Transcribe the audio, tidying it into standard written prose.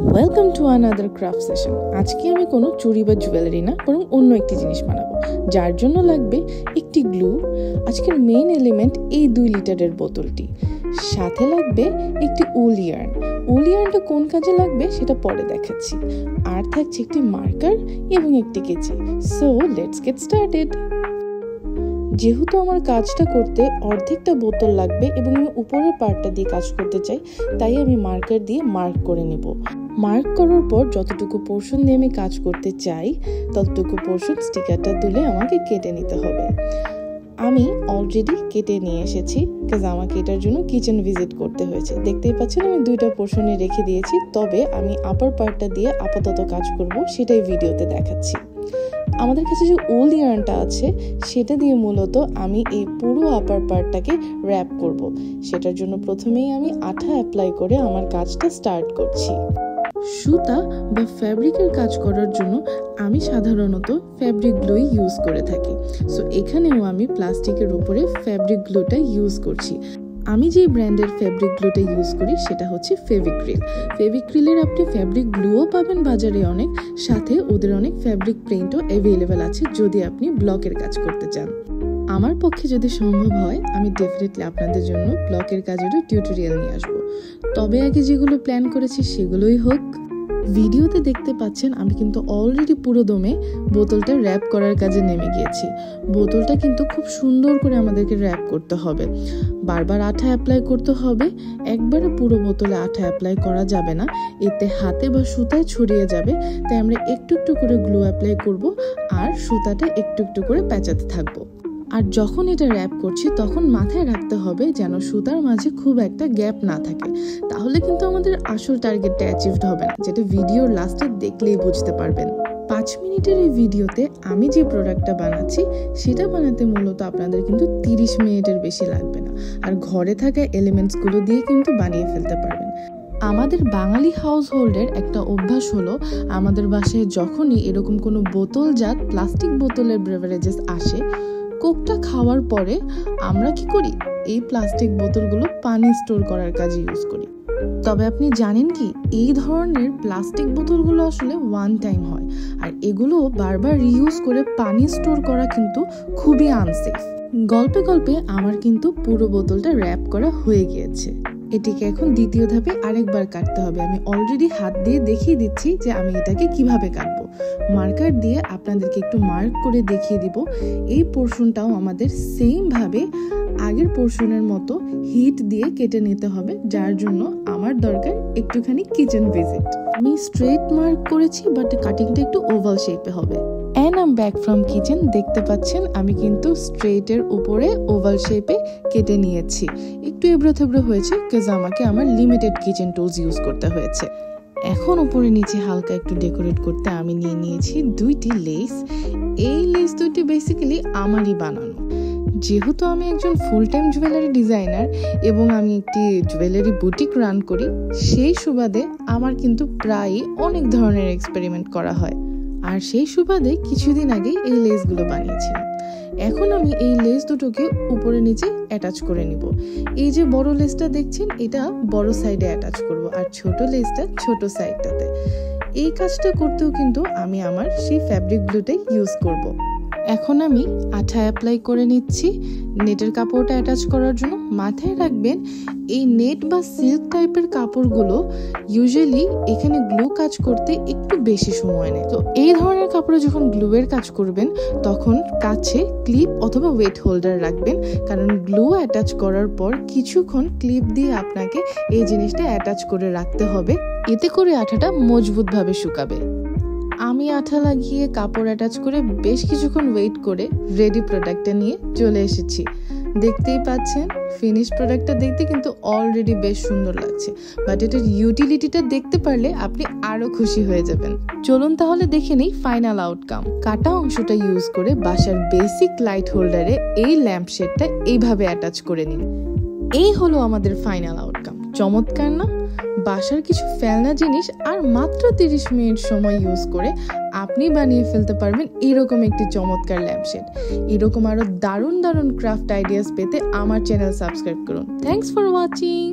Welcome to another craft session. আজকে আমি কোনো চুড়ি বা জুয়েলারি না, বরং অন্য একটি জিনিস বানাবো, যার জন্য লাগবে একটি গ্লু। আজকের মেইন এলিমেন্ট এই 2 লিটারের বোতলটি। সাথে লাগবে একটি উল ইয়ার্ন। উল ইয়ার্নটা কোন কাজে লাগবে সেটা পরে দেখাচ্ছি। আর থাকছে একটি মার্কার এবং একটি কেচি। So let's get started. যেহেতু আমার কাজটা করতে অর্ধেকটা বোতল লাগবে এবং আমি উপরের পার্টটা দিয়ে কাজ করতে চাই, তাই আমি মার্কার দিয়ে মার্ক করে নেব। মার্ক করার পর যতটুকু পোর্শন দিয়ে আমি কাজ করতে চাই ততটুকু পোর্শন স্টিকারটা তুলে আমাকে কেটে নিতে হবে। আমি অলরেডি কেটে নিয়ে এসেছি, কাজ আমাকে এটার জন্য কিচেন ভিজিট করতে হয়েছে। দেখতেই পাচ্ছেন আমি 2টা পোর্শনে রেখে দিয়েছি, তবে আমি আপার পার্টটা দিয়ে আপাতত কাজ করব, সেটাই ভিডিওতে দেখাচ্ছি। আমাদের কাছে যে উল ইয়ার্নটা আছে সেটা দিয়ে মূলত আমি এই পুরো আপার পার্টটাকে র্যাপ করব। সেটার জন্য প্রথমেই আমি আঠা অ্যাপ্লাই করে আমার কাজটা স্টার্ট করছি। সুতা বা ফ্যাব্রিকের কাজ করার জন্য আমি সাধারণত ফ্যাব্রিক গ্লুই ইউজ করে থাকি। সো এখানেও আমি প্লাস্টিকের উপরে ফ্যাব্রিক গ্লুটা ইউজ করছি। আমি যে ব্র্যান্ডের ফ্যাব্রিক গ্লুটা ইউজ করি সেটা হচ্ছে ফেভিক্রিল। ফেভিক্রিলের আপনি ফ্যাব্রিক গ্লুও পাবেন বাজারে অনেক, সাথে ওদের অনেক ফ্যাব্রিক পেইন্টও অ্যাভেলেবেল আছে যদি আপনি ব্লকের কাজ করতে চান। আমার পক্ষে যদি সম্ভব হয় আমি ডেফিনেটলি আপনাদের জন্য ব্লকের কাজেরও টিউটোরিয়াল নিয়ে আসবো। তবে আগে যেগুলো প্ল্যান করেছি সেগুলোই হোক। ভিডিওতে দেখতে পাচ্ছেন আমি কিন্তু অলরেডি পুরো দমে বোতলটা র্যাপ করার কাজে নেমে গিয়েছি। বোতলটা কিন্তু খুব সুন্দর করে আমাদেরকে র্যাপ করতে হবে, বারবার আঠা অ্যাপ্লাই করতে হবে। একবারে পুরো বোতলে আঠা অ্যাপ্লাই করা যাবে না, এতে হাতে বা সুতায় ছড়িয়ে যাবে। তাই আমরা একটু একটু করে গ্লু অ্যাপ্লাই করব আর সুতাটা একটু একটু করে প্যাঁচাতে থাকবো। আর যখন এটা র্যাপ করছি তখন মাথায় রাখতে হবে যেন সুতার মাঝে খুব একটা গ্যাপ না থাকে, তাহলে কিন্তু আমাদের আসল টার্গেটটা অ্যাচিভড হবে না, যেটা ভিডিওর লাস্টে দেখলেই বুঝতে পারবেন। 5 মিনিটের এই ভিডিওতে আমি যে প্রোডাক্টটা বানাচ্ছি সেটা বানাতে মূলত আপনাদের কিন্তু 30 মিনিটের বেশি লাগবে না, আর ঘরে থাকা এলিমেন্টসগুলো দিয়ে কিন্তু বানিয়ে ফেলতে পারবেন। আমাদের বাঙালি হাউস হোল্ডের একটা অভ্যাস হলো, আমাদের বাসায় যখনই এরকম কোনো বোতলজাত প্লাস্টিক বোতলের বেভারেজেস আসে, কোকটা খাওয়ার পরে আমরা কি করি, এই প্লাস্টিক বোতলগুলো পানি স্টোর করার কাজে ইউজ করি। তবে আপনি জানেন কি, এই ধরনের প্লাস্টিক বোতলগুলো আসলে ওয়ান টাইম হয়, আর এগুলো বারবার রিইউজ করে পানি স্টোর করা কিন্তু খুবই আনসেফ। গল্পে গল্পে আমার কিন্তু পুরো বোতলটা র্যাপ করা হয়ে গিয়েছে। এটিকে এখন দ্বিতীয় ধাপে আরেকবার কাটতে হবে। আমি অলরেডি হাত দিয়ে দেখিয়ে দিচ্ছি যে আমি এটাকে কিভাবে কাটবো। মার্কার দিয়ে আপনাদেরকে একটু মার্ক করে দেখিয়ে দিব। এই পোর্শনটাও আমাদের সেম ভাবে আগের পোর্শনের মতো হিট দিয়ে কেটে নিতে হবে, যার জন্য আমার দরকার একটুখানি কিচেন ভিজিট। আমি স্ট্রেট মার্ক করেছি, বাট কাটিংটা একটু ওভাল শেপে হবে। And I am back from kitchen. দেখতে পাচ্ছেন আমি কিন্তু স্ট্রেটের উপরে ওভাল শেপে কেটে নিয়েছি। একটু এবড়ো থেবড়ো হয়েছে, কাজ আমাকে আমার লিমিটেড কিচেন টুলস ইউজ করতে হয়েছে। এখন উপরে নিচে হালকা একটু ডেকোরেট করতে আমি নিয়ে নিয়েছি 2টি লেস। এই লেস 2টি বেসিক্যালি আমারই বানানো। যেহেতু আমি একজন ফুল টাইম জুয়েলারি ডিজাইনার এবং আমি একটি জুয়েলারি বুটিক রান করি, সেই সুবাদে আমার কিন্তু প্রায়ই অনেক ধরনের এক্সপেরিমেন্ট করা হয়। আর সেই সুবাদে কিছুদিন আগে এই লেসগুলো বানিয়েছিলাম। এখন আমি এই লেস দুটোকে উপরে নিচে অ্যাটাচ করে নিব। এই যে বড় লেসটা দেখছেন, এটা বড় সাইডে অ্যাটাচ করব, আর ছোট লেসটা ছোট সাইডটাতে। এই কাজটা করতেও কিন্তু আমি আমার সেই ফ্যাব্রিক গ্লুটাই ইউজ করব। এখন আমি আঠা অ্যাপ্লাই করে নিচ্ছি নেটের কাপড়টা অ্যাটাচ করার জন্য। মাথায় রাখবেন এই নেট বা সিল্ক টাইপের কাপড়গুলো ইউজুয়ালি এখানে গ্লু কাজ করতে একটু বেশি সময় নেয়। তো এই ধরনের কাপড়ে যখন গ্লুয়ের কাজ করবেন তখন কাছে ক্লিপ অথবা ওয়েট হোল্ডার রাখবেন, কারণ গ্লু অ্যাটাচ করার পর কিছুক্ষণ ক্লিপ দিয়ে আপনাকে এই জিনিসটা অ্যাটাচ করে রাখতে হবে, এতে করে আঠাটা মজবুতভাবে শুকাবে। আমি আঠা লাগিয়ে কাপড় অ্যাটাচ করে বেশ কিছুক্ষণ ওয়েট করে রেডি প্রোডাক্টটা নিয়ে চলে এসেছি। দেখতেই পাচ্ছেন ফিনিশ প্রোডাক্টটা দেখতে কিন্তু অলরেডি বেশ সুন্দর লাগছে, বাট এটার ইউটিলিটিটা দেখতে পারলে আপনি আরো খুশি হয়ে যাবেন। চলুন তাহলে দেখে নিই ফাইনাল আউটকাম। কাটা অংশটা ইউজ করে বাসার বেসিক লাইট হোল্ডারে এই ল্যাম্প শেডটা এইভাবে অ্যাটাচ করে নিন। এই হলো আমাদের ফাইনাল আউটকাম। চমৎকার না? বাসার কিছু ফেলনা জিনিস আর মাত্র 30 মিনিট সময় ইউজ করে আপনি বানিয়ে ফেলতে পারবেন এরকম একটি চমৎকার ল্যাম্পশেড। এরকম আরো দারুণ দারুণ ক্রাফট আইডিয়াস পেতে আমার চ্যানেল সাবস্ক্রাইব করুন। Thanks for watching.